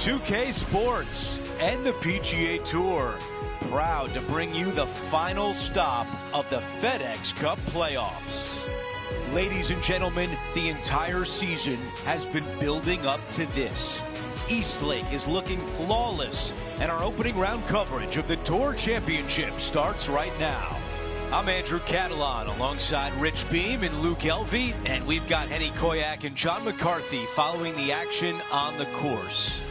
2K Sports and the PGA Tour, proud to bring you the final stop of the FedEx Cup playoffs. Ladies and gentlemen, the entire season has been building up to this. Eastlake is looking flawless, and our opening round coverage of the Tour Championship starts right now. I'm Andrew Catalan alongside Rich Beam and Luke Elvey, and we've got Henny Koyak and John McCarthy following the action on the course.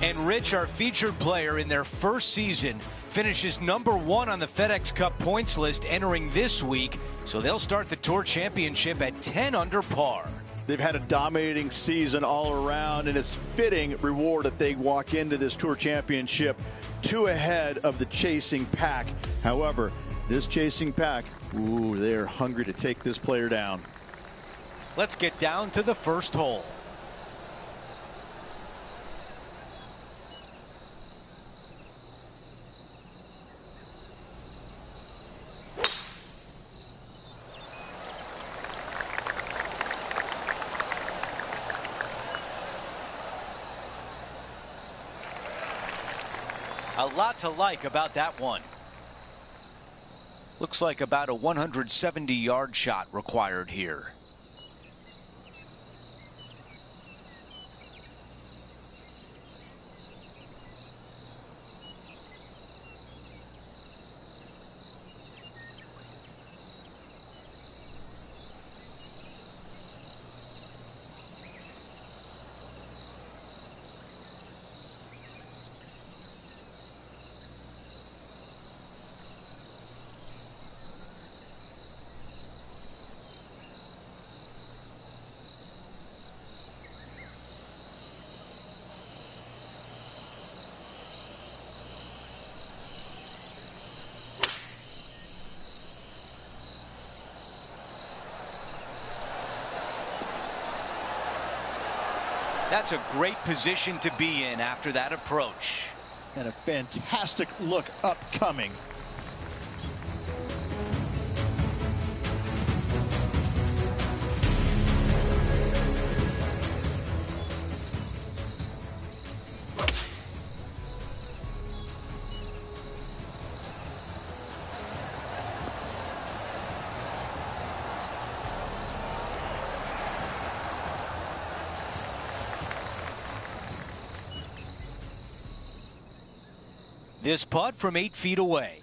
And Rich, our featured player in their first season, finishes #1 on the FedEx Cup points list entering this week, so they'll start the Tour Championship at 10 under par. They've had a dominating season all around, and it's fitting reward that they walk into this Tour Championship 2 ahead of the chasing pack. However, this chasing pack, they're hungry to take this player down. Let's get down to the first hole. A lot to like about that one. Looks like about a 170-yard shot required here. That's a great position to be in after that approach. And a fantastic look upcoming. This putt from 8 feet away.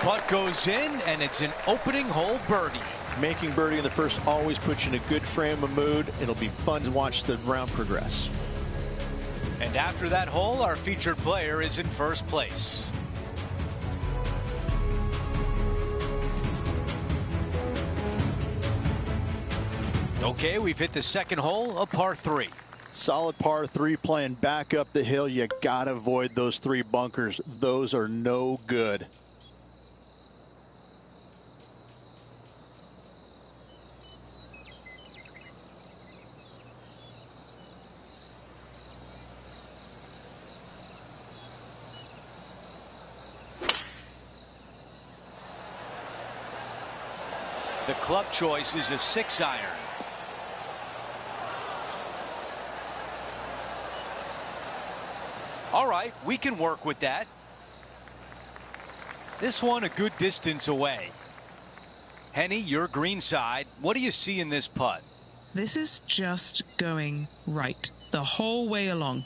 Putt goes in, and it's an opening hole birdie. Making birdie in the first always puts you in a good frame of mood. It'll be fun to watch the round progress. And after that hole, our featured player is in first place. Okay, we've hit the second hole, a par 3. Solid par 3 playing back up the hill. You gotta avoid those 3 bunkers. Those are no good. The club choice is a 6-iron. All right, we can work with that. This one a good distance away. Henny, your green side. What do you see in this putt? This is just going right the whole way along.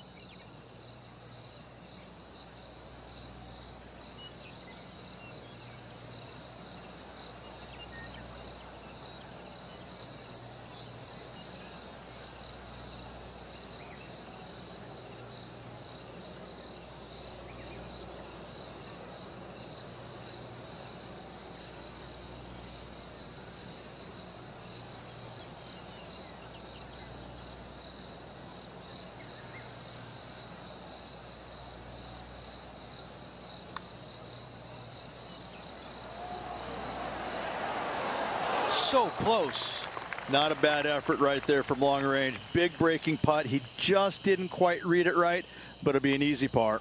so close. Not a bad effort right there from long range. Big breaking putt. He just didn't quite read it right, but it'll be an easy par.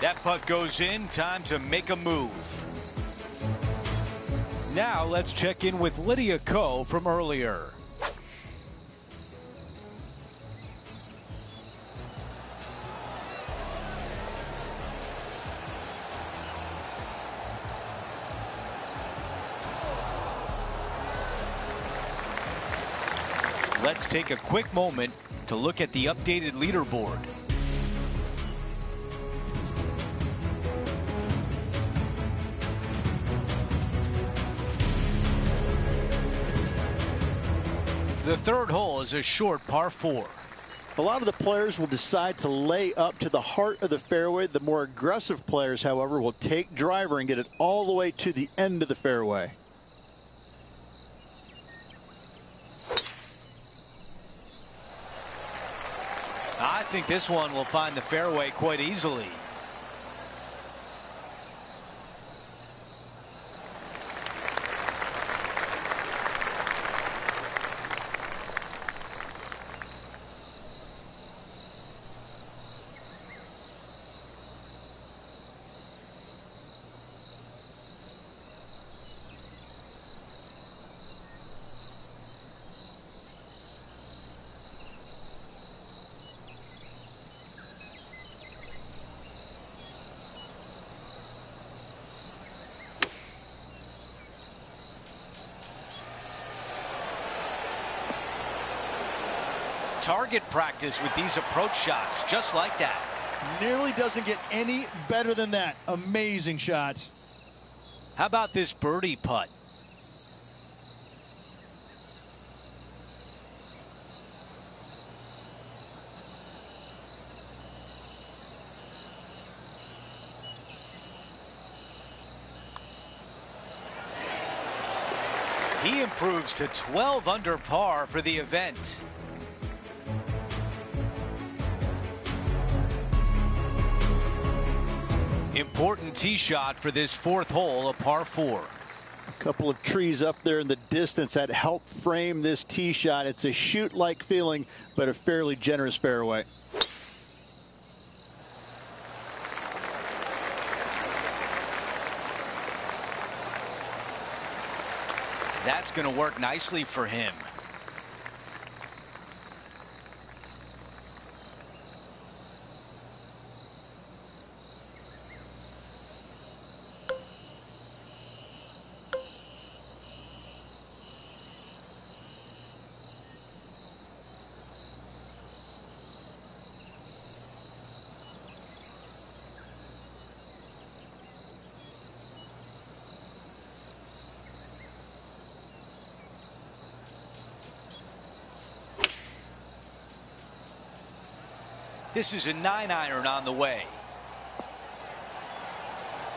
That putt goes in. Time to make a move. Now let's check in with Lydia Ko from earlier. Let's take a quick moment to look at the updated leaderboard. The third hole is a short par 4. A lot of the players will decide to lay up to the heart of the fairway. The more aggressive players, however, will take driver and get it all the way to the end of the fairway. I think this one will find the fairway quite easily. Target practice with these approach shots, just like that. Nearly doesn't get any better than that. Amazing shot. How about this birdie putt? He improves to 12 under par for the event. Important tee shot for this fourth hole, a par 4. A couple of trees up there in the distance that help frame this tee shot. It's a shoot-like feeling, but a fairly generous fairway. That's going to work nicely for him. This is a 9-iron on the way.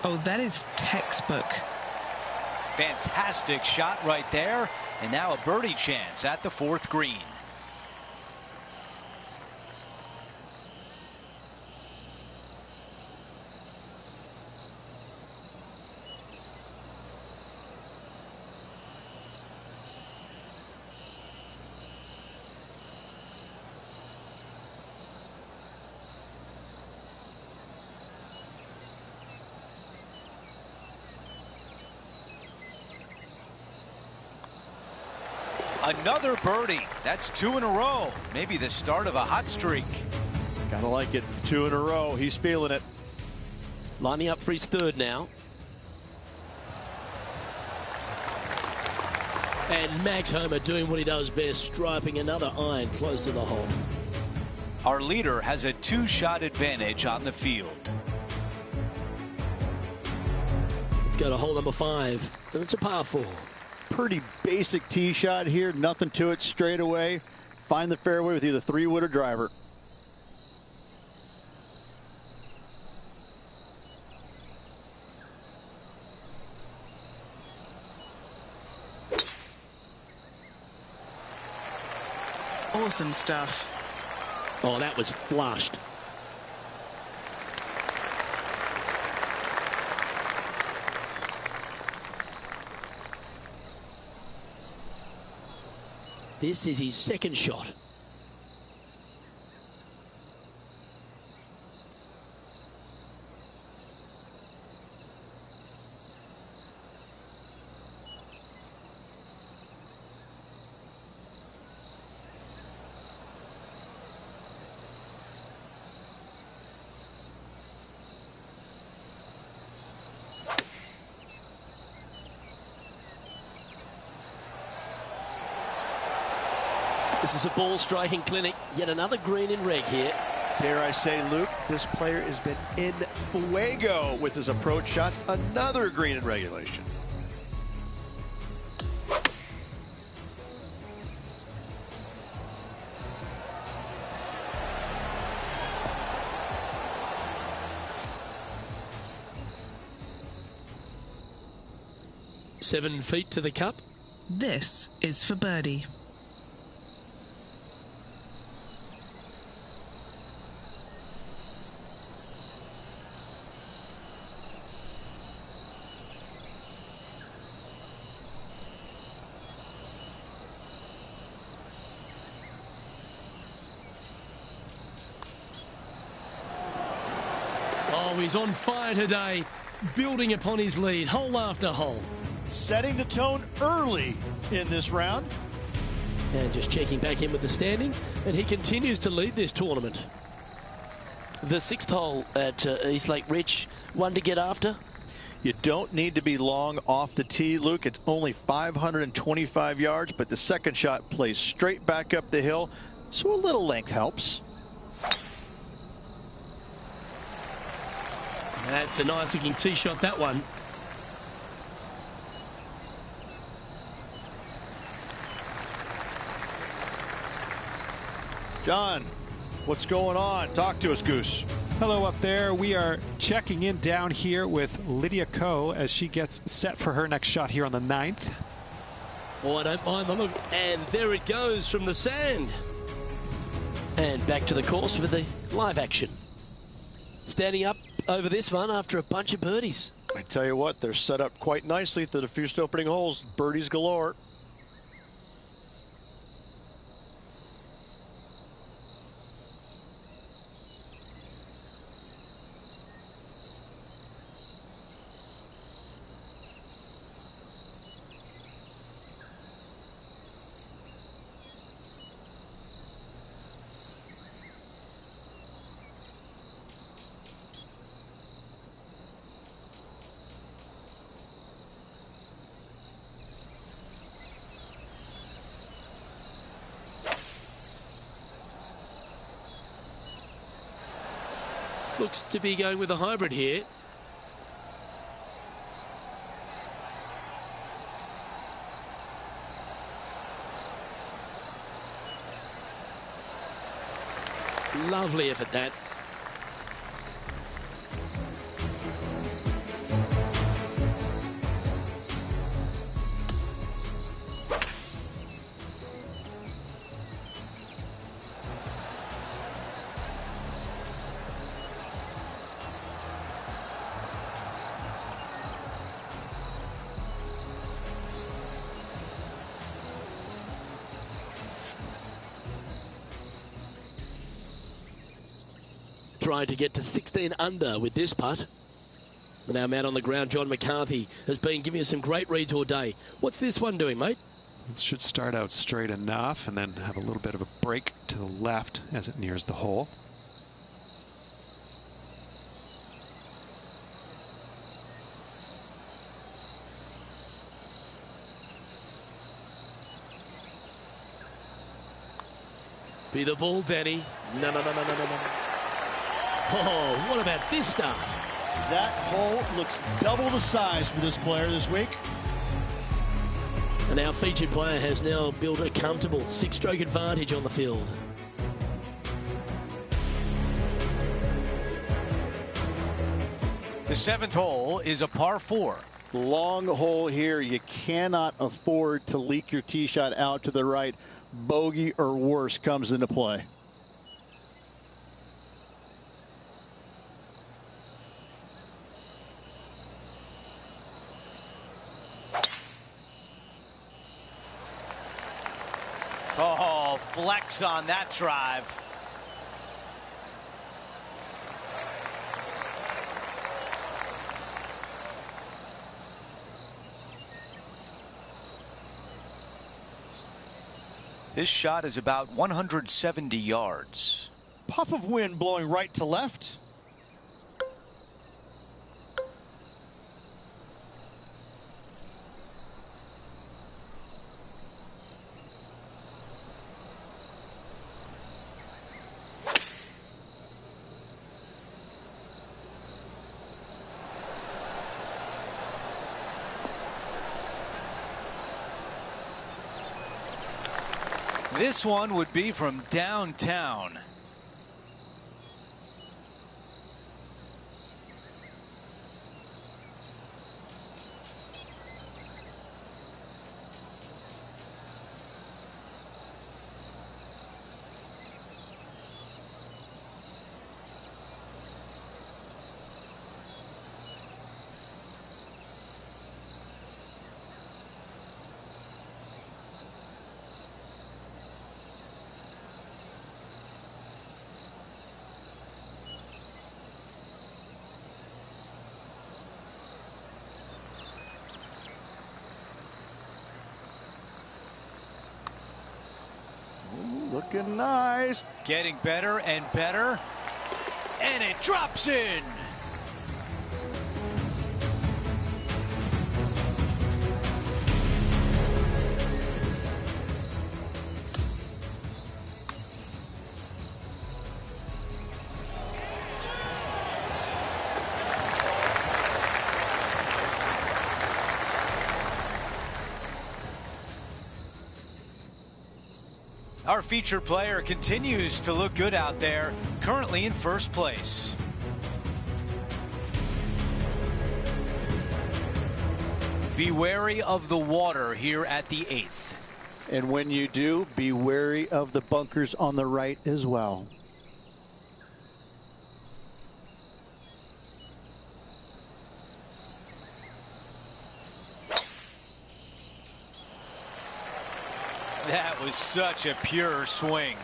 Oh, that is textbook. Fantastic shot right there. And now a birdie chance at the fourth green. Another birdie. That's 2 in a row. Maybe the start of a hot streak. Gotta like it. 2 in a row. He's feeling it. Lining up for his third now. And Max Homa doing what he does best, striping another iron close to the hole. Our leader has a 2-shot advantage on the field. Let's go to hole number 5. And it's a par 4. Pretty basic tee shot here. Nothing to it. Straight away. Find the fairway with either 3-wood or driver. Awesome stuff. Oh, that was flushed. This is his second shot. This is a ball striking clinic. Yet another green in reg here. Dare I say, Luke, this player has been in fuego with his approach shots. Another green in regulation. Seven feet to the cup. This is for birdie. Oh, he's on fire today, building upon his lead, hole after hole. Setting the tone early in this round. And just checking back in with the standings, and he continues to lead this tournament. The sixth hole at East Lake Rich, one to get after. You don't need to be long off the tee, Luke. It's only 525 yards, but the second shot plays straight back up the hill, so a little length helps. That's a nice looking tee shot, that one. John, what's going on? Talk to us, Goose. Hello up there. We are checking in down here with Lydia Ko as she gets set for her next shot here on the 9th. Oh, I don't mind the look. And there it goes from the sand. And back to the course with the live action. Standing up over this one after a bunch of birdies. I tell you what, they're set up quite nicely through the first opening holes. Birdies galore. Looks to be going with a hybrid here. Lovely effort, that. Trying to get to 16 under with this putt. And our man on the ground, John McCarthy, has been giving us some great reads all day. What's this one doing, mate? It should start out straight enough and then have a little bit of a break to the left as it nears the hole. Be the ball, Danny. No. Oh, what about this start? That hole looks double the size for this player this week. And our featured player has now built a comfortable 6-stroke advantage on the field. The 7th hole is a par 4. Long hole here. You cannot afford to leak your tee shot out to the right. Bogey or worse comes into play. flex on that drive. This shot is about 170 yards. Puff of wind blowing right to left. This one would be from downtown. Looking nice. Getting better and better. And it drops in. Our featured player continues to look good out there, currently in first place. Be wary of the water here at the 8th. And when you do, be wary of the bunkers on the right as well. That was such a pure swing.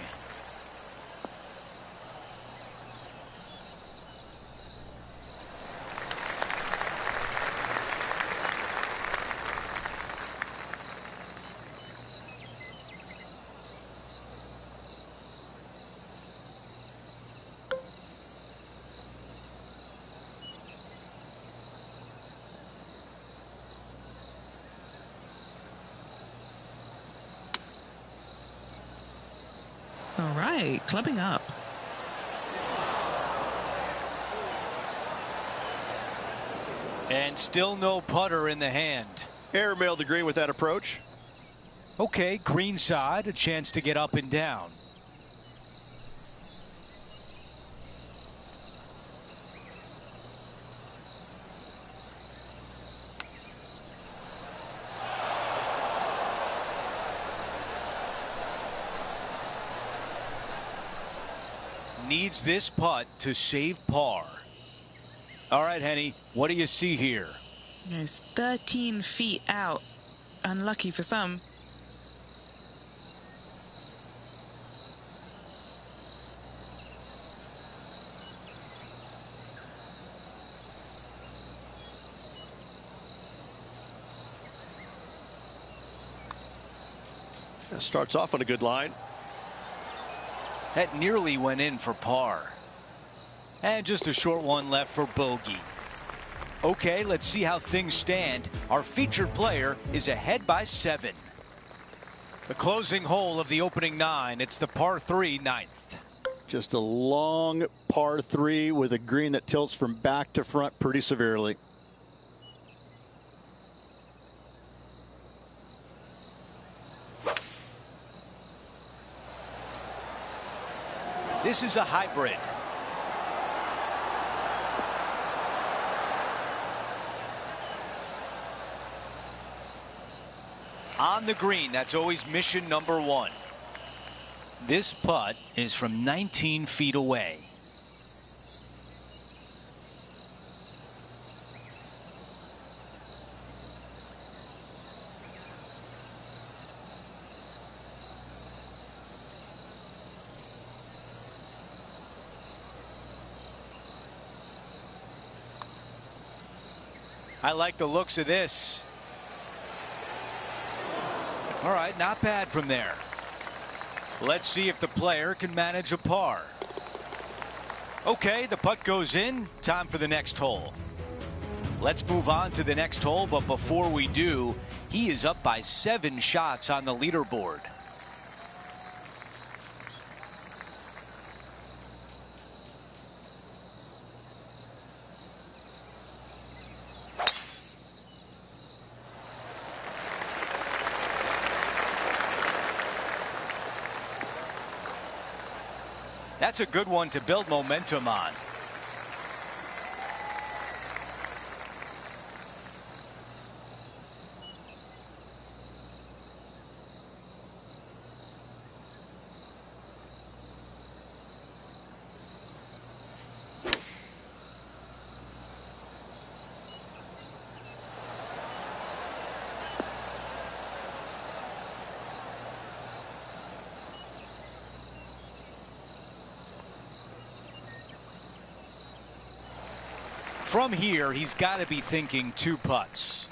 All right, clubbing up. And still no putter in the hand. Airmailed the green with that approach. Okay, green side, a chance to get up and down. Needs this putt to save par. All right, Henny, what do you see here? It's 13 feet out. Unlucky for some. That starts off on a good line. That nearly went in for par. And just a short one left for bogey. Okay, let's see how things stand. Our featured player is ahead by 7. The closing hole of the opening 9. It's the par 3 9th. Just a long par 3 with a green that tilts from back to front pretty severely. This is a hybrid. On the green, that's always mission number 1. This putt is from 19 feet away. I like the looks of this. All right, not bad from there. Let's see if the player can manage a par. Okay, the putt goes in. Time for the next hole. Let's move on to the next hole, but before we do, he is up by 7 shots on the leaderboard. That's a good one to build momentum on. From here, he's got to be thinking 2 putts.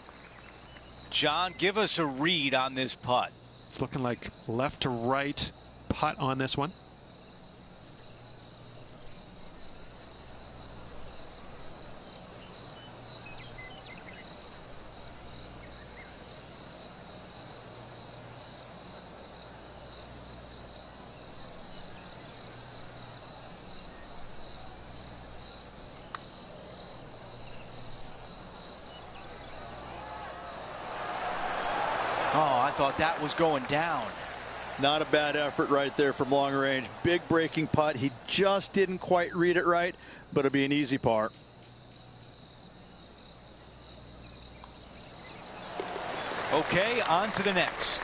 John, give us a read on this putt. It's looking like left to right putt on this one. Oh, I thought that was going down. Not a bad effort right there from long range. Big breaking putt. He just didn't quite read it right, but it'll be an easy par. Okay, on to the next.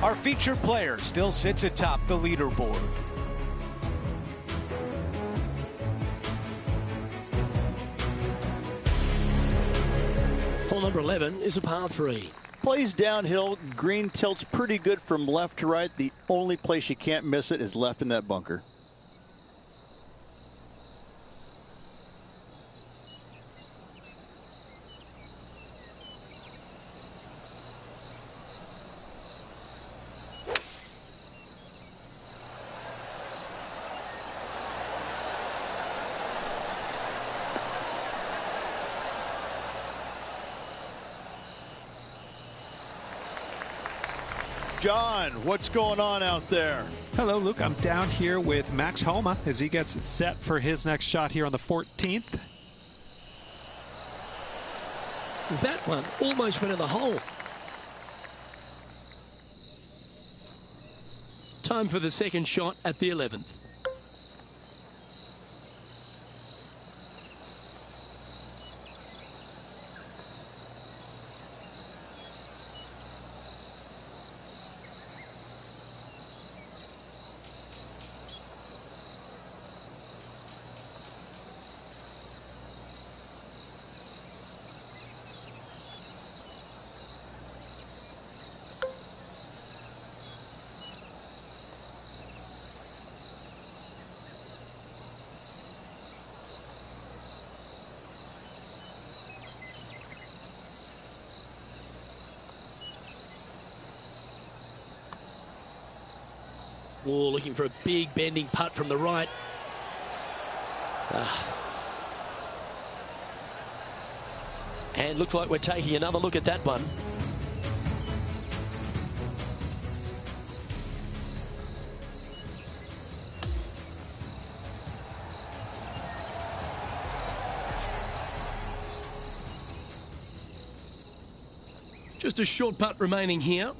Our featured player still sits atop the leaderboard. Hole number 11 is a par 3. Plays downhill. Green tilts pretty good from left to right. The only place you can't miss it is left in that bunker. John, what's going on out there? Hello, Luke. I'm down here with Max Homa as he gets set for his next shot here on the 14th. That one almost went in the hole. Time for the second shot at the 11th. Oh, looking for a big bending putt from the right. And looks like we're taking another look at that one. Just a short putt remaining here.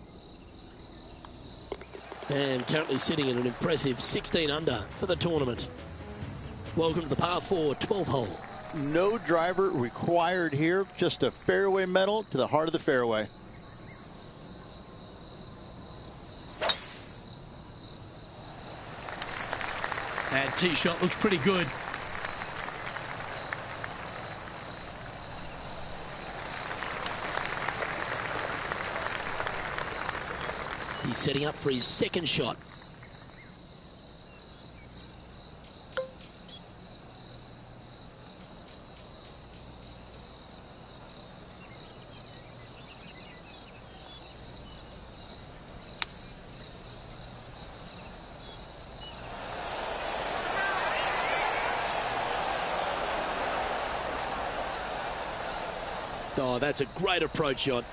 And currently sitting at an impressive 16 under for the tournament. Welcome to the par 4 12th hole. No driver required here, just a fairway metal to the heart of the fairway. And tee shot looks pretty good. He's setting up for his second shot. Oh, that's a great approach shot.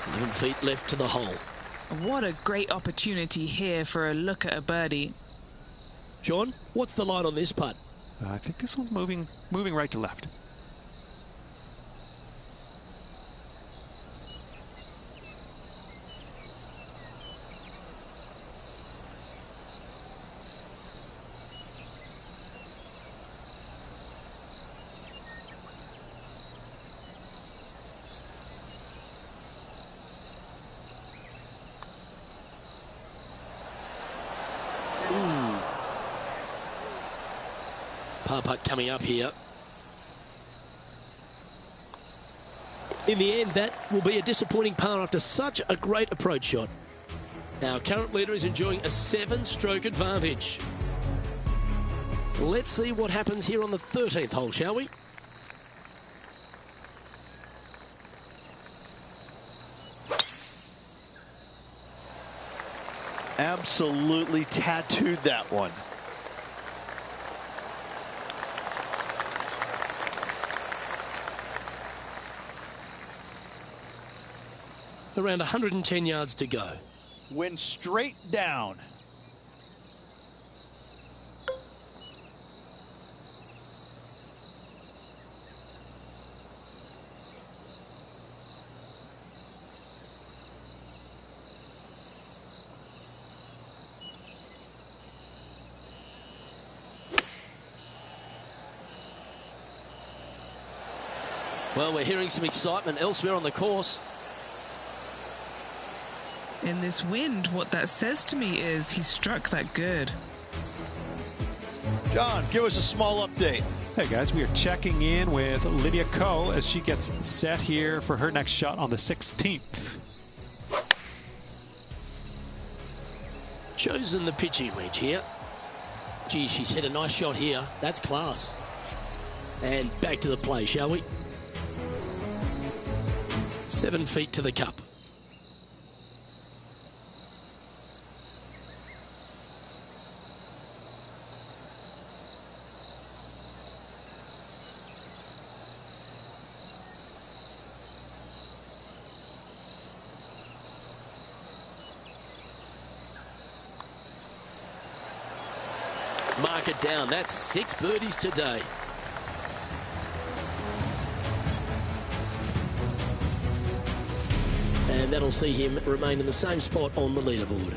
11 feet left to the hole. What a great opportunity here for a look at a birdie. John, what's the line on this putt? I think this one's moving right to left. Par putt coming up here. In the end, that will be a disappointing par after such a great approach shot. Our current leader is enjoying a 7-stroke advantage. Let's see what happens here on the 13th hole, shall we? Absolutely tattooed that one. Around 110 yards to go. Went straight down. Well, we're hearing some excitement elsewhere on the course. In this wind, what that says to me is he struck that good. John, give us a small update. Hey guys, we are checking in with Lydia Ko as she gets set here for her next shot on the 16th. Chosen the pitching wedge here. Gee, she's hit a nice shot here. That's class. And back to the play, shall we? 7 feet to the cup. Mark it down. That's 6 birdies today. And that'll see him remain in the same spot on the leaderboard.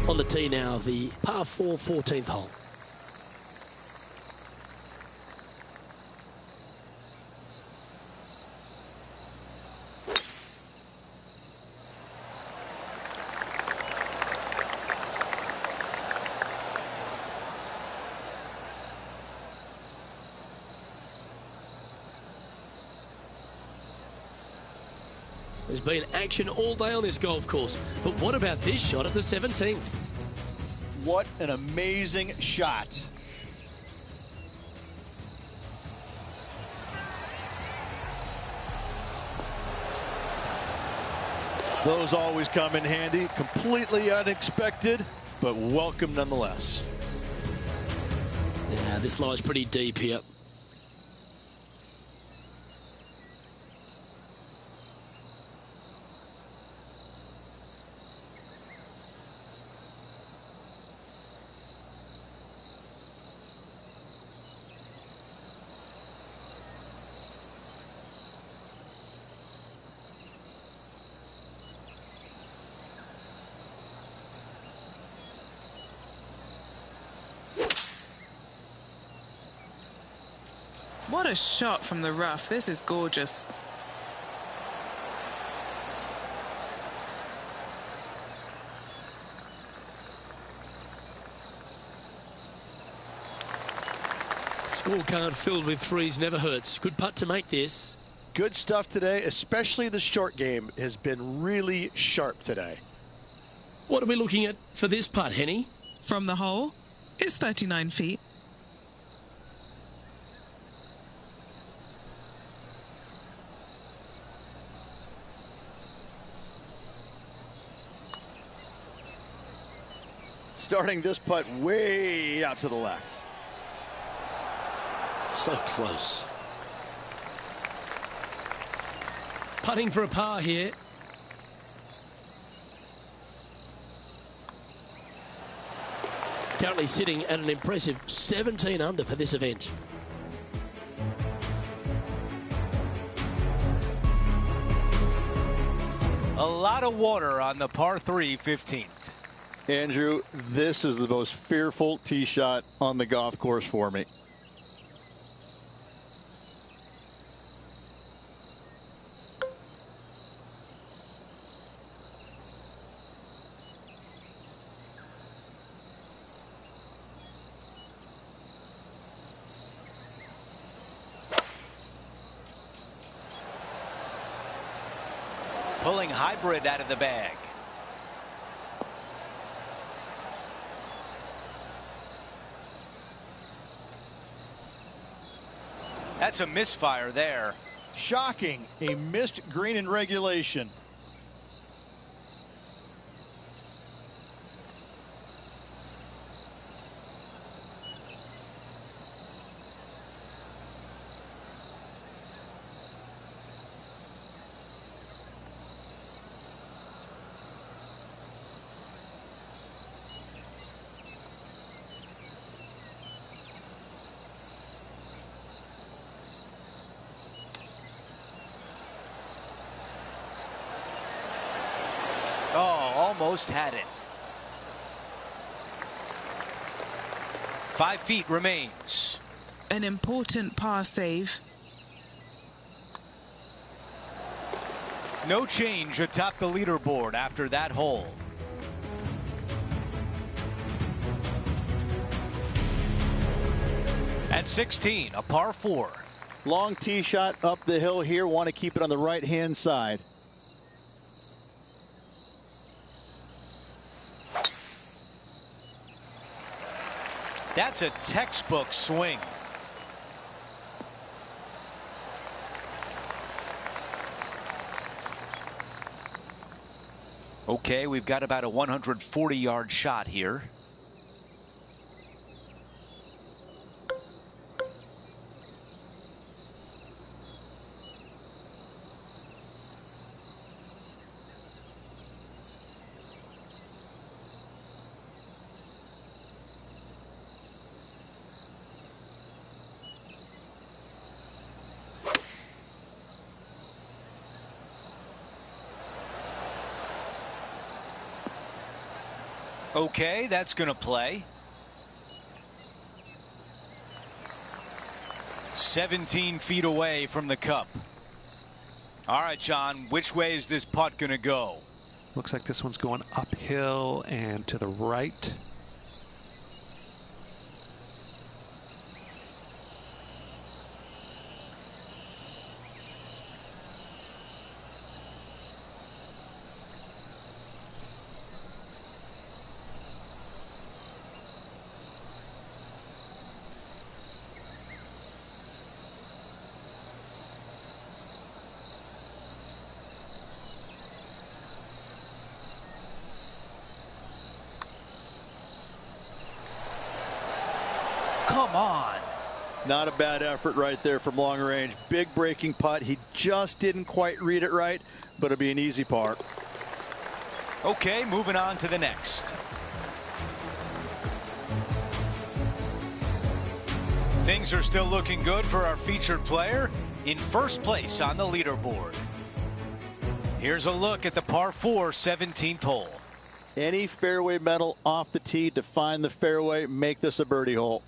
On the tee now, the par 4 14th hole. There's been action all day on this golf course. But what about this shot at the 17th? What an amazing shot. Those always come in handy. Completely unexpected, but welcome nonetheless. Yeah, this lies pretty deep here. What a shot from the rough. This is gorgeous. Scorecard filled with threes never hurts. Good putt to make this. Good stuff today, especially the short game has been really sharp today. What are we looking at for this putt, Henny? From the hole, it's 39 feet. Starting this putt way out to the left. So close. Putting for a par here. Currently sitting at an impressive 17 under for this event. A lot of water on the par 3 15th. Andrew, this is the most fearful tee shot on the golf course for me. Pulling hybrid out of the bag. That's a misfire there. Shocking. A missed green in regulation. Oh, almost had it. 5 feet remains. An important par save. No change atop the leaderboard after that hole. At 16, a par 4. Long tee shot up the hill here. Want to keep it on the right-hand side. That's a textbook swing. Okay, we've got about a 140-yard shot here. Okay, that's going to play. 17 feet away from the cup. All right, John, which way is this putt going to go? Looks like this one's going uphill and to the right. Come on. Not a bad effort right there from long range. Big breaking putt. He just didn't quite read it right, but it'll be an easy par. Okay, moving on to the next. Things are still looking good for our featured player in first place on the leaderboard. Here's a look at the par 4 17th hole. Any fairway metal off the tee to find the fairway, make this a birdie hole.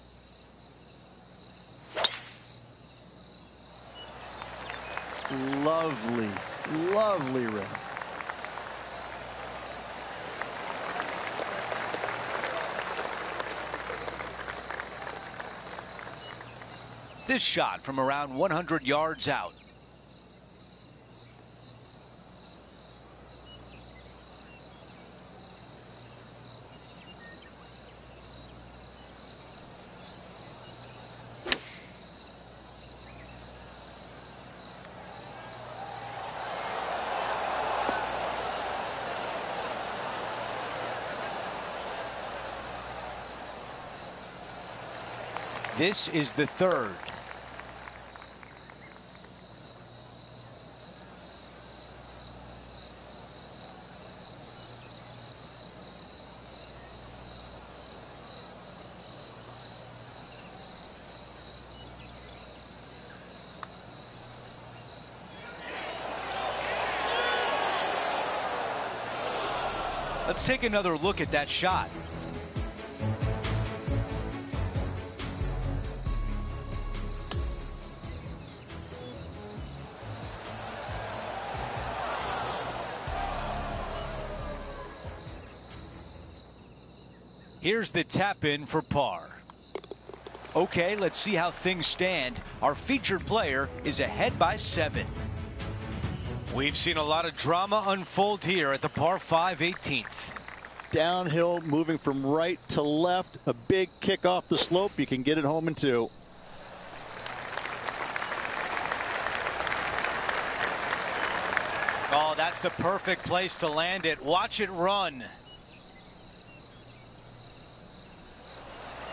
Lovely, lovely red. This shot from around 100 yards out. This is the third. Let's take another look at that shot. Here's the tap in for par. Okay, let's see how things stand. Our featured player is ahead by 7. We've seen a lot of drama unfold here at the par 5 18th. Downhill, moving from right to left, a big kick off the slope. You can get it home in 2. Oh, that's the perfect place to land it. Watch it run.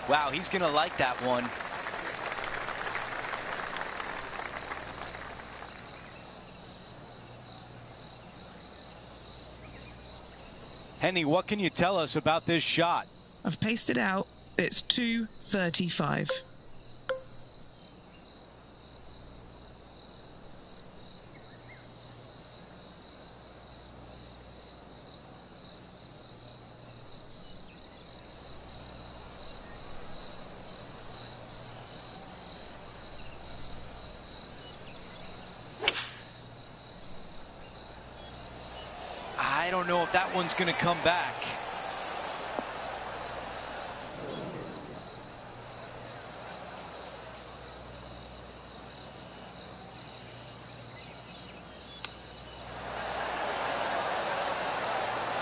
Wow, he's going to like that one. Henny, what can you tell us about this shot? I've pasted out. It's 235. I don't know if that one's going to come back.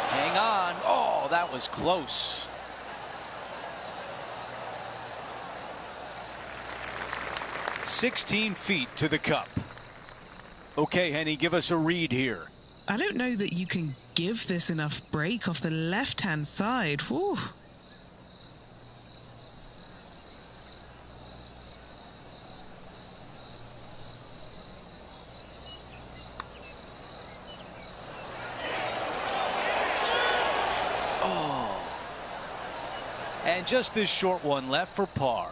Hang on. Oh, that was close. "16 feet to the cup." Okay, Henny, give us a read here. I don't know that you can give this enough break off the left-hand side. Whew. Oh. And just this short one left for par.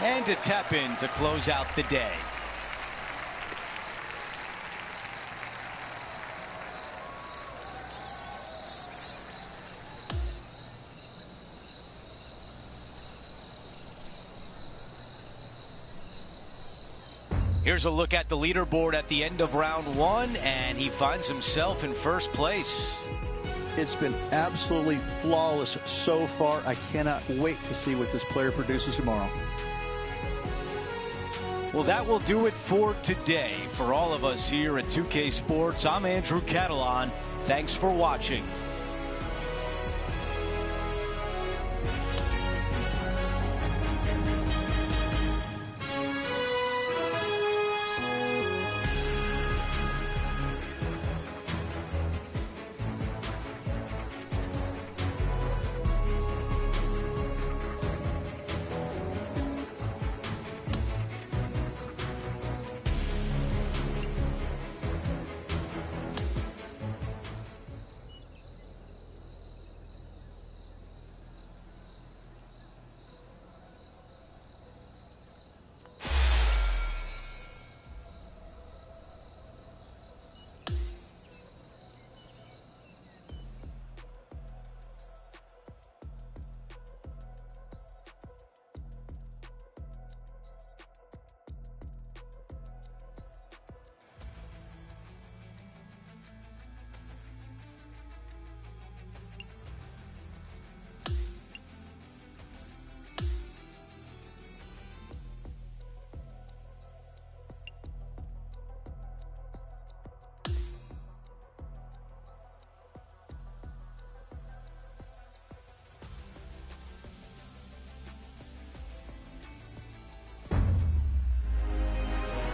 And to tap in to close out the day. Here's a look at the leaderboard at the end of round 1, and he finds himself in first place. It's been absolutely flawless so far. I cannot wait to see what this player produces tomorrow. Well, that will do it for today. For all of us here at 2K Sports, I'm Andrew Catalon. Thanks for watching.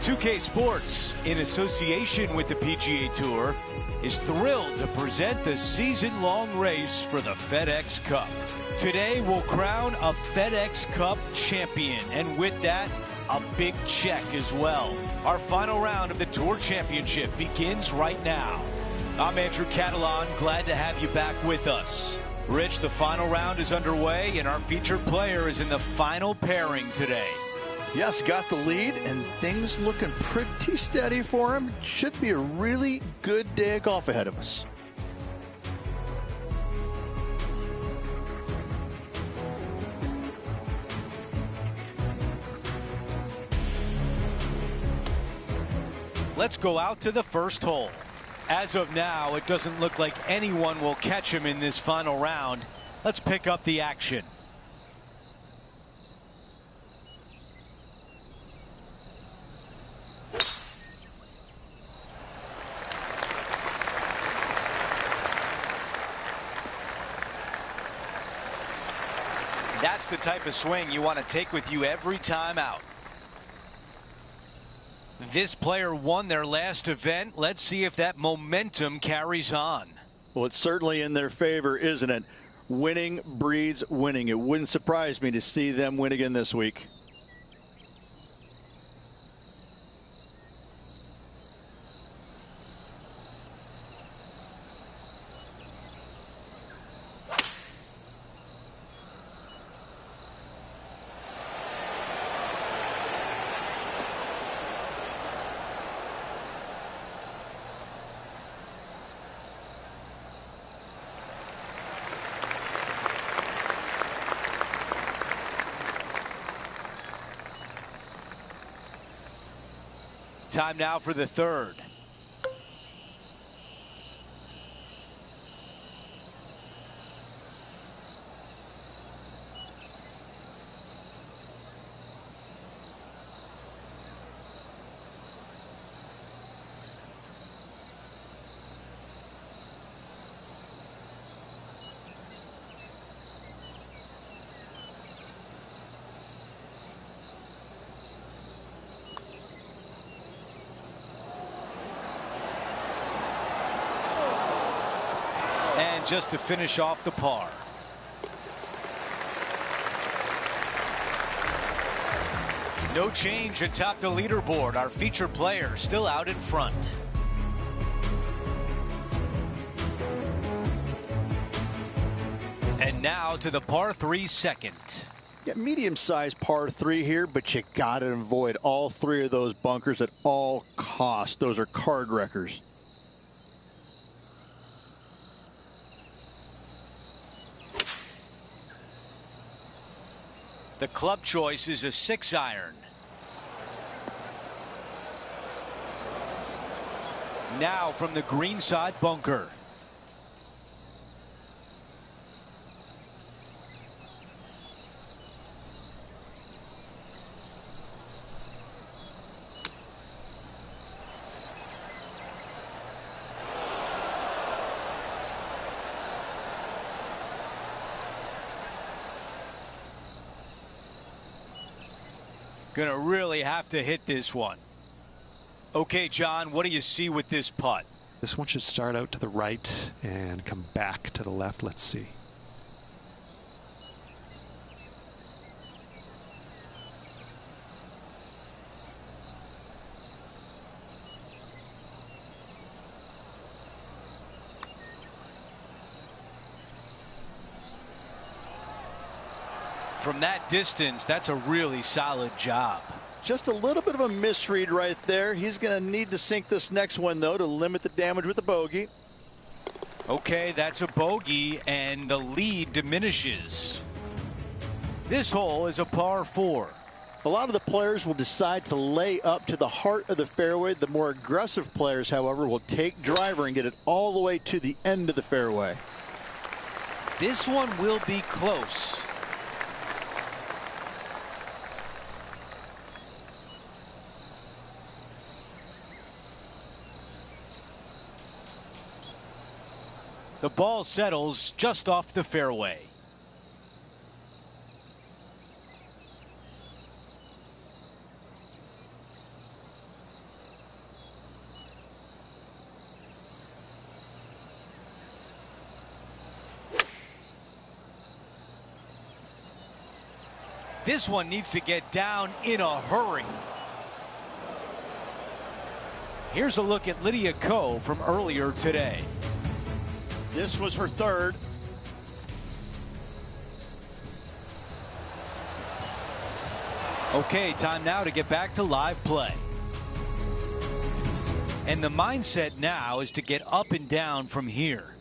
"2K Sports, in association with the PGA Tour, is thrilled to present the season-long race for the FedEx Cup. Today, we'll crown a FedEx Cup champion, and with that, a big check as well. Our final round of the Tour Championship begins right now. I'm Andrew Catalon, glad to have you back with us. Rich, the final round is underway, and our featured player is in the final pairing today. Yes, got the lead, and things looking pretty steady for him. Should be a really good day of golf ahead of us. Let's go out to the first hole. As of now, it doesn't look like anyone will catch him in this final round. Let's pick up the action. That's the type of swing you want to take with you every time out. This player won their last event. Let's see if that momentum carries on. Well, it's certainly in their favor, isn't it? Winning breeds winning. It wouldn't surprise me to see them win again this week. Time now for the third. And just to finish off the par. No change atop the leaderboard. Our featured player still out in front. And now to the par 3 second. Yeah, medium-sized par 3 here, but you got to avoid all three of those bunkers at all costs. Those are card wreckers. The club choice is a 6-iron. Now from the greenside bunker. Gonna really have to hit this one. Okay, John, what do you see with this putt? This one should start out to the right and come back to the left. Let's see. From that distance, that's a really solid job. Just a little bit of a misread right there. He's going to need to sink this next one, though, to limit the damage with the bogey. Okay, that's a bogey, and the lead diminishes. This hole is a par 4. A lot of the players will decide to lay up to the heart of the fairway. The more aggressive players, however, will take driver and get it all the way to the end of the fairway. This one will be close. The ball settles just off the fairway. This one needs to get down in a hurry. Here's a look at Lydia Ko from earlier today. This was her third. Okay, time now to get back to live play. And the mindset now is to get up and down from here.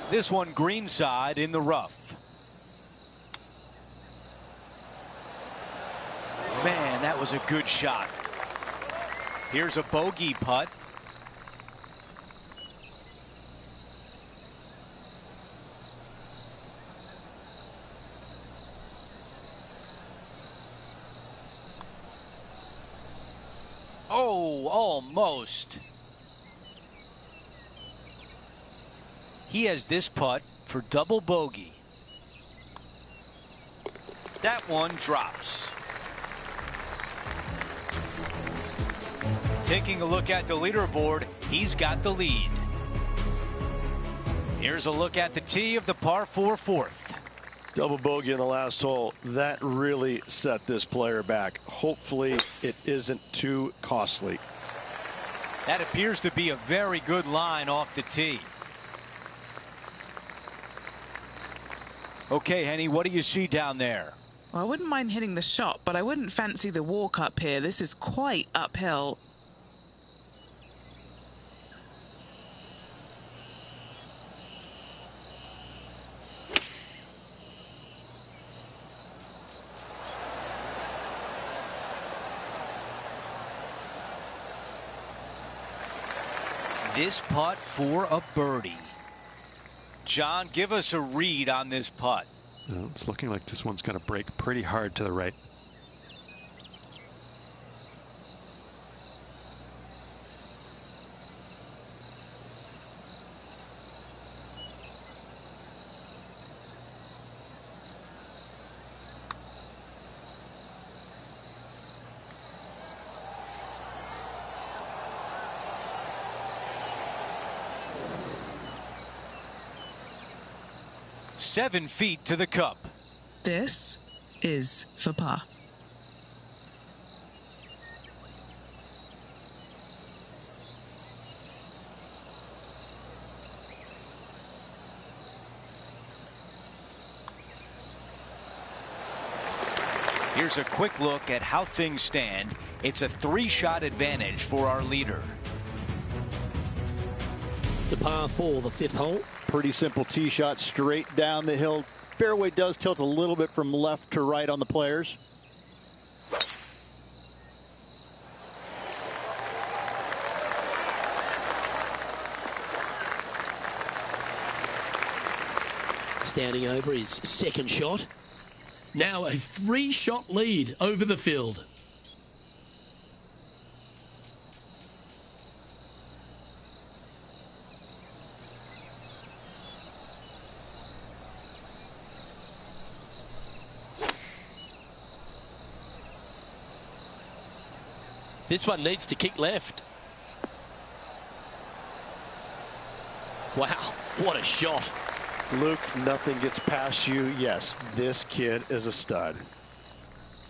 This one greenside in the rough. Man, that was a good shot. Here's a bogey putt. Oh, almost. He has this putt for double bogey. That one drops. Taking a look at the leaderboard, he's got the lead. Here's a look at the tee of the par 4 fourth. Double bogey in the last hole. That really set this player back. Hopefully it isn't too costly. That appears to be a very good line off the tee. Okay, Henny, what do you see down there? Well, I wouldn't mind hitting the shot, but I wouldn't fancy the walk up here. This is quite uphill. This putt for a birdie. John, give us a read on this putt. Well, it's looking like this one's going to break pretty hard to the right. Seven feet to the cup. This is for par. Here's a quick look at how things stand. It's a 3-shot advantage for our leader. To par 4, the 5th hole. Pretty simple tee shot straight down the hill. Fairway does tilt a little bit from left to right on the players. Standing over his second shot. Now a 3-shot lead over the field. This one needs to kick left. Wow, what a shot. Luke, nothing gets past you. Yes, this kid is a stud.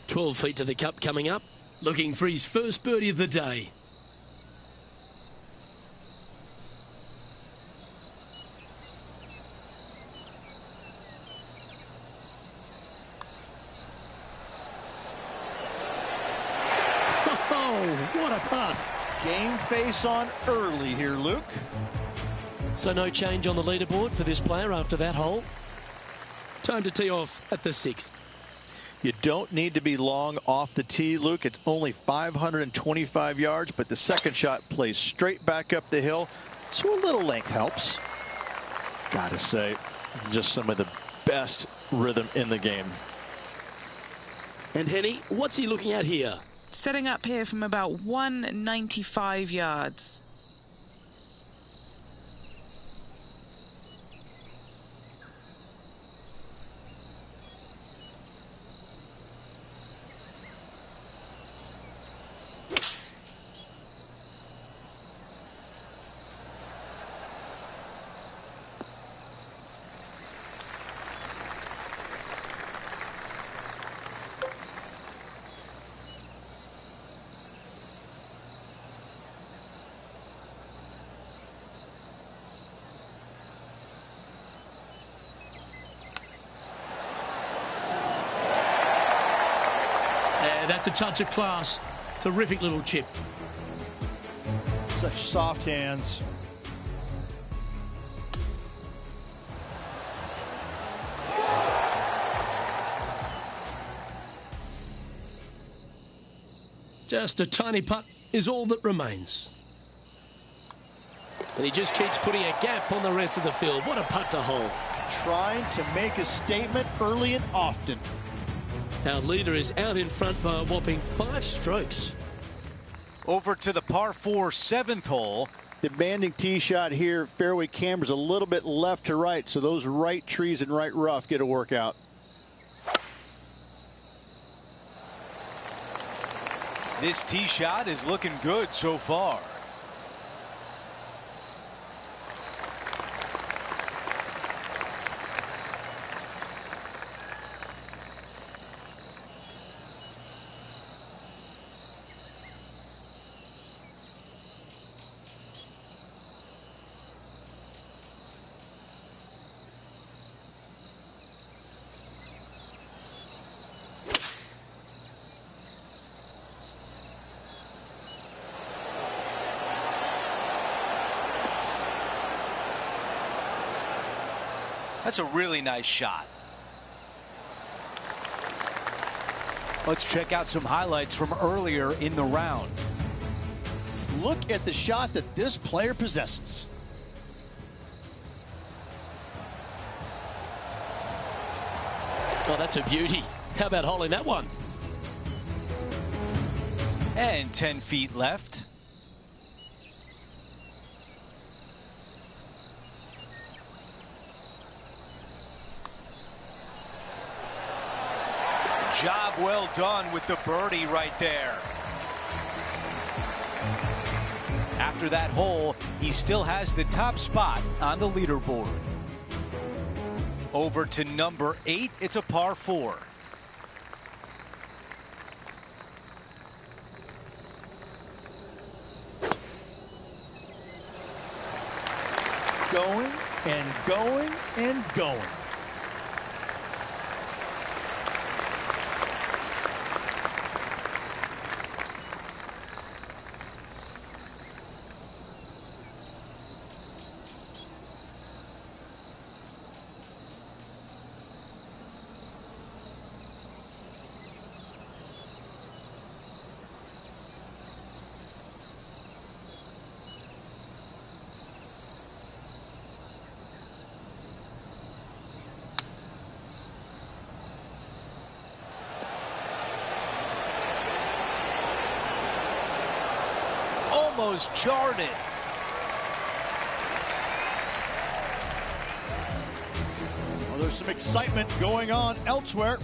12 feet to the cup coming up. Looking for his first birdie of the day. What a putt. Game face on early here, Luke. So no change on the leaderboard for this player after that hole. Time to tee off at the 6th. You don't need to be long off the tee, Luke. It's only 525 yards, but the second shot plays straight back up the hill, so a little length helps. Gotta say, just some of the best rhythm in the game. And Henny, what's he looking at here? Setting up here from about 195 yards. That's a touch of class. Terrific little chip. Such soft hands. Just a tiny putt is all that remains. And he just keeps putting a gap on the rest of the field. What a putt to hole. Trying to make a statement early and often. Our leader is out in front by a whopping 5 strokes. Over to the par 4 7th hole. Demanding tee shot here. Fairway camber's a little bit left to right, so those right trees and right rough get a workout. This tee shot is looking good so far. That's a really nice shot. Let's check out some highlights from earlier in the round. Look at the shot that this player possesses. Oh, that's a beauty. How about holding that one? And 10 feet left. Job well done with the birdie right there. After that hole, he still has the top spot on the leaderboard. Over to number 8, it's a par 4. Going and going and going. Almost jarred it. Well, there's some excitement going on elsewhere.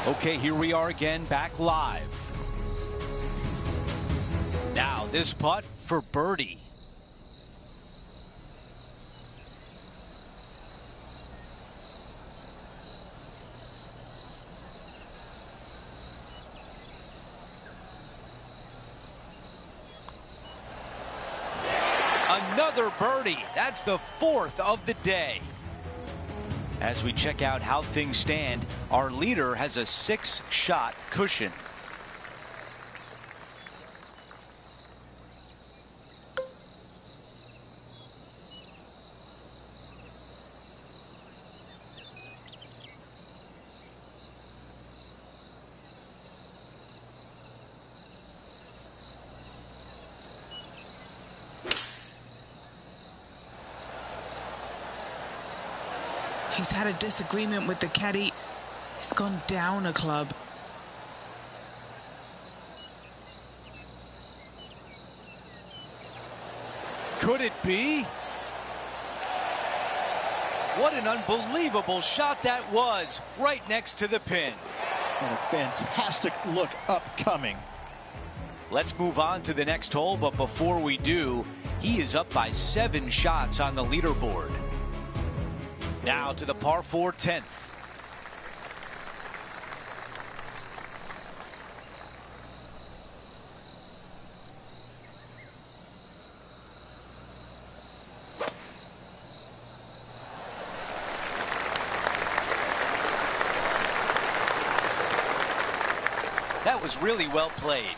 Okay, here we are again, back live. Now this putt for birdie. Another birdie. That's the 4th of the day. As we check out how things stand, our leader has a 6-shot cushion. He's had a disagreement with the caddy. He's gone down a club. Could it be? What an unbelievable shot that was, right next to the pin. And a fantastic look upcoming. Let's move on to the next hole, but before we do, he is up by 7 shots on the leaderboard. Now to the par 4 10th. That was really well played.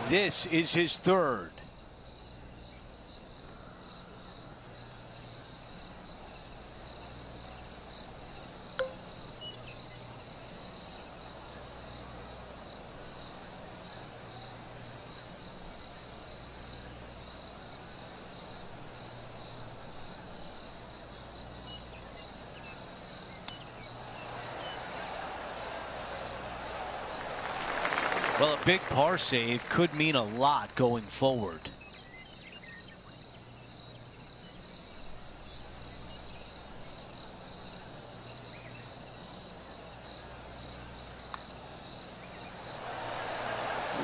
This is his third. Well, a big par save could mean a lot going forward.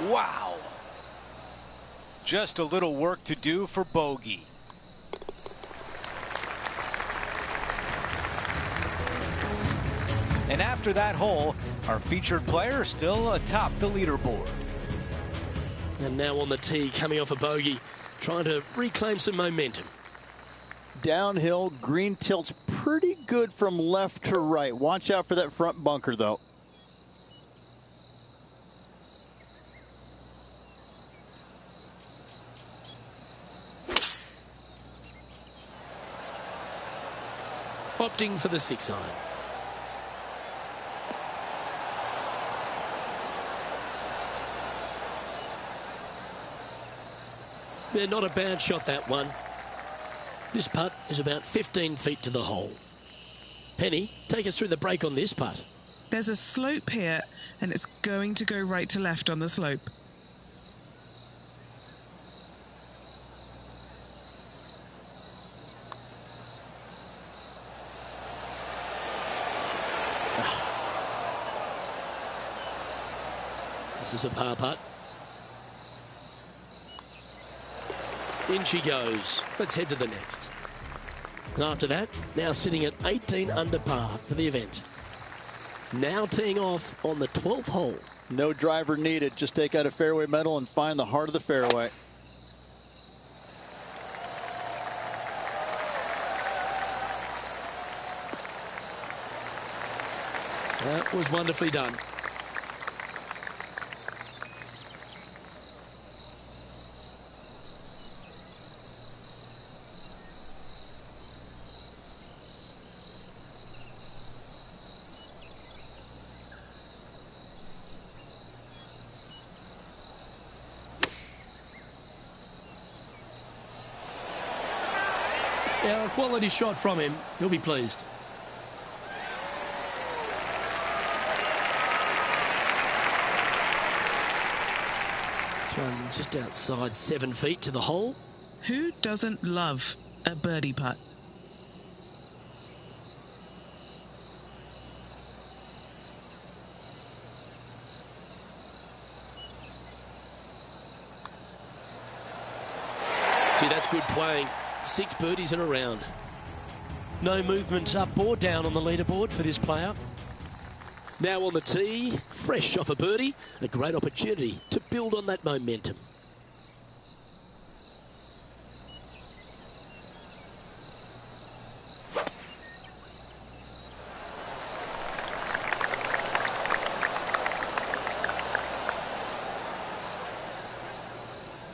Wow. Just a little work to do for bogey. And after that hole, our featured player still atop the leaderboard. And now on the tee, coming off a bogey, trying to reclaim some momentum. Downhill, green tilt's pretty good from left to right. Watch out for that front bunker, though. Opting for the 6-iron. Yeah, not a bad shot, that one. This putt is about 15 feet to the hole. Penny, take us through the break on this putt. There's a slope here, and it's going to go right to left on the slope. This is a par putt. In she goes. Let's head to the next. And after that, now sitting at 18 under par for the event. Now teeing off on the 12th hole. No driver needed. Just take out a fairway metal and find the heart of the fairway. That was wonderfully done. Yeah, a quality shot from him. He'll be pleased. This one just outside 7 feet to the hole. Who doesn't love a birdie putt? Gee, that's good playing. 6 birdies in a round. No movement up or down on the leaderboard for this player. Now on the tee, fresh off a birdie, a great opportunity to build on that momentum.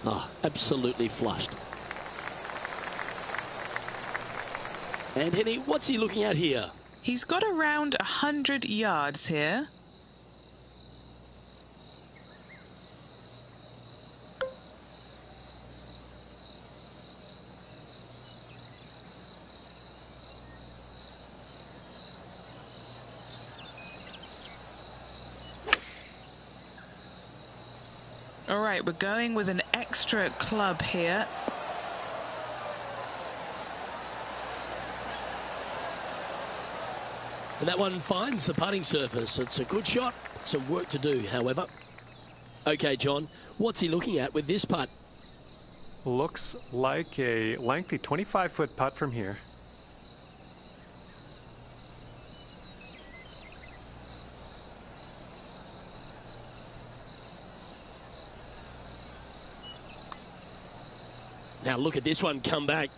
Ah, absolutely flushed. And Henny, what's he looking at here? He's got around 100 yards here. All right, we're going with an extra club here. And that one finds the putting surface. It's a good shot. Some work to do, however. Okay, John, what's he looking at with this putt? looks like a lengthy 25-foot putt from here. Now look at this one come back.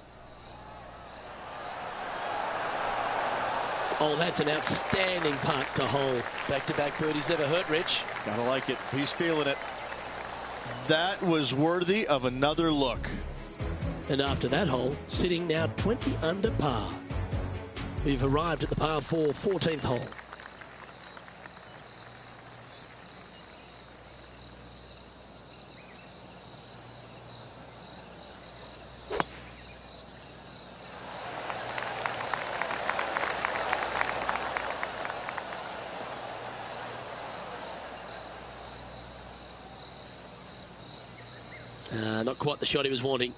Oh, that's an outstanding putt to hole. Back-to-back birdies never hurt, Rich. Gotta like it. He's feeling it. That was worthy of another look. And after that hole, sitting now 20 under par. We've arrived at the par 4 14th hole. Not quite the shot he was wanting.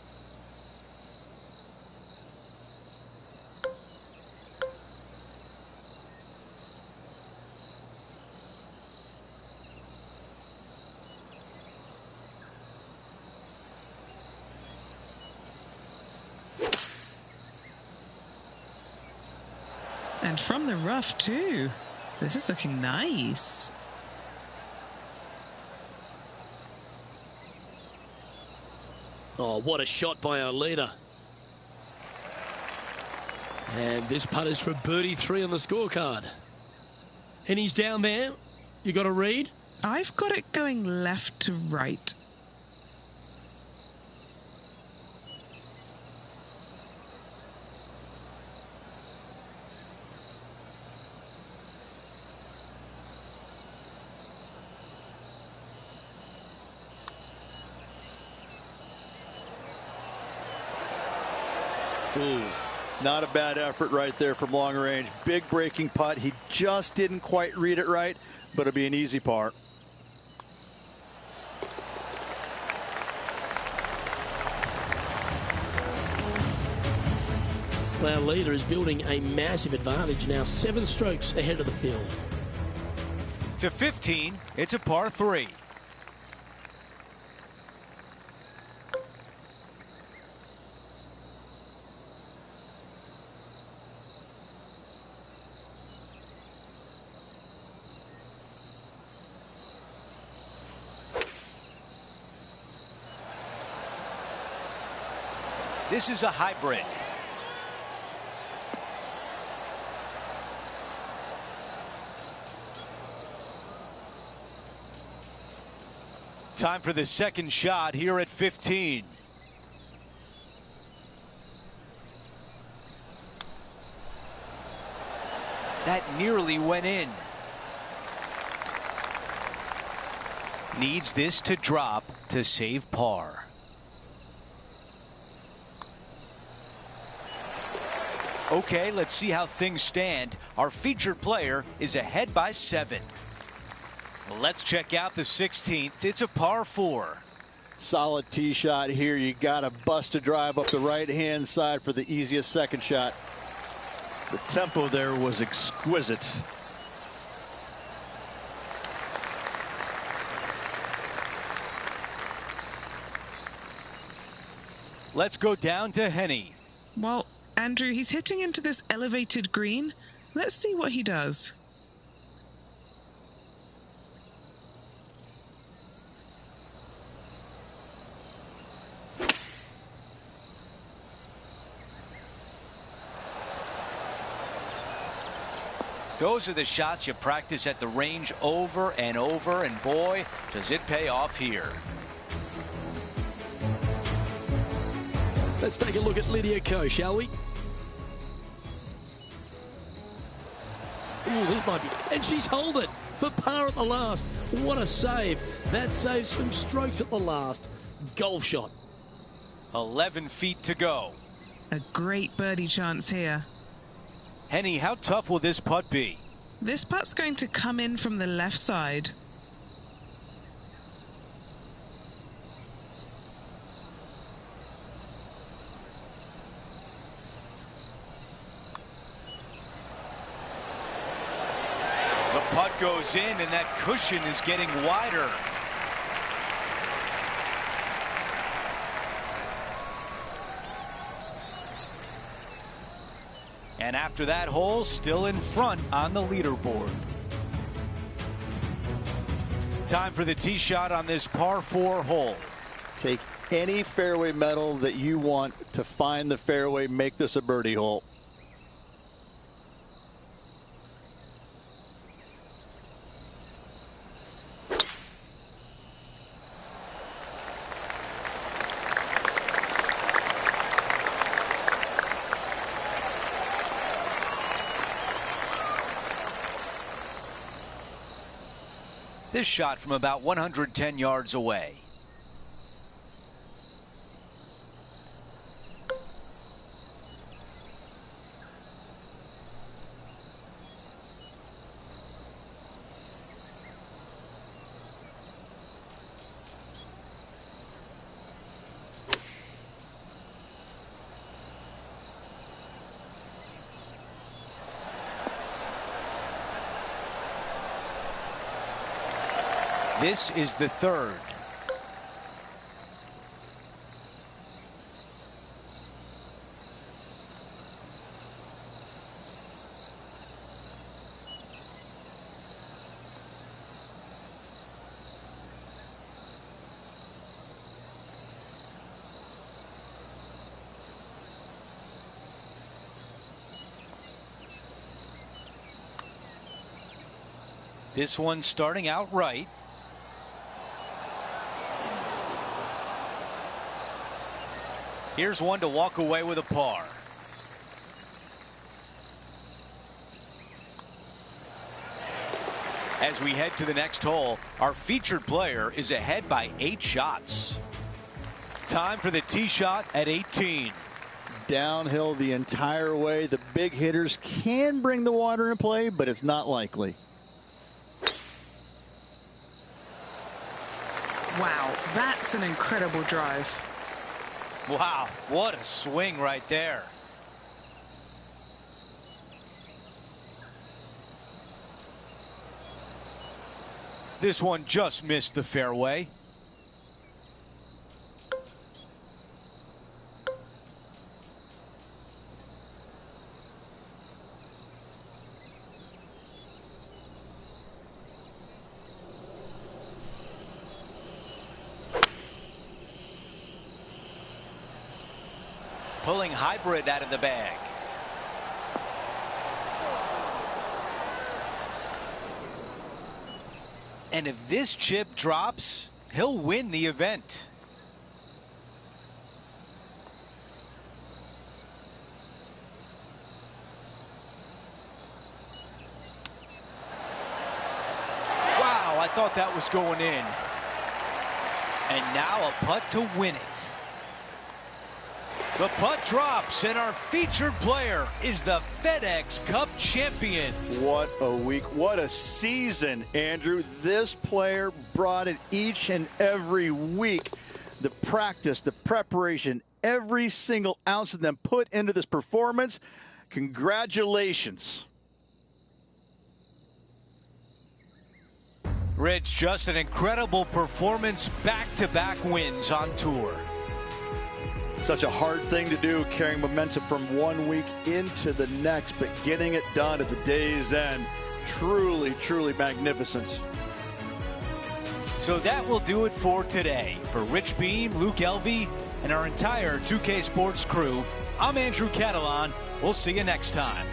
And from the rough too. This is looking nice. Oh, what a shot by our leader. And this putt is for birdie 3 on the scorecard. And he's down there. You got a read? I've got it going left to right. Ooh, not a bad effort right there from long range. Big breaking putt. He just didn't quite read it right, but it'll be an easy par. Our leader is building a massive advantage now, 7 strokes ahead of the field. To 15, it's a par 3. This is a hybrid. Time for the second shot here at 15. That nearly went in. Needs this to drop to save par. Okay, let's see how things stand. Our featured player is ahead by 7. Let's check out the 16th. It's a par 4. Solid tee shot here. You got to bust a drive up the right-hand side for the easiest second shot. The tempo there was exquisite. Let's go down to Henny. Well, Andrew, he's hitting into this elevated green. Let's see what he does. Those are the shots you practice at the range over and over, and boy, does it pay off here. Let's take a look at Lydia Ko, shall we? Ooh, this might be... And she's holed it for par at the last. What a save. That saves some strokes at the last. Golf shot. 11 feet to go. A great birdie chance here. Henny, how tough will this putt be? This putt's going to come in from the left side. The putt goes in, and that cushion is getting wider. And after that hole, still in front on the leaderboard. Time for the tee shot on this par 4 hole. Take any fairway metal that you want to find the fairway, make this a birdie hole. This shot from about 110 yards away. This is the third. This one starting out right. Here's one to walk away with a par. As we head to the next hole, our featured player is ahead by 8 shots. Time for the tee shot at 18. Downhill the entire way. The big hitters can bring the water into play, but it's not likely. Wow, that's an incredible drive. Wow, what a swing right there. This one just missed the fairway. Pulling hybrid out of the bag. And if this chip drops, he'll win the event. Wow, I thought that was going in. And now a putt to win it. The putt drops, and our featured player is the FedEx Cup champion. What a week. What a season, Andrew. This player brought it each and every week. The practice, the preparation, every single ounce of them put into this performance. Congratulations. Rich, just an incredible performance, back-to-back wins on tour. Such a hard thing to do, carrying momentum from one week into the next, but getting it done at the day's end, truly, truly magnificent. So that will do it for today. For Rich Beem, Luke Elvey, and our entire 2K Sports crew, I'm Andrew Catalan. We'll see you next time.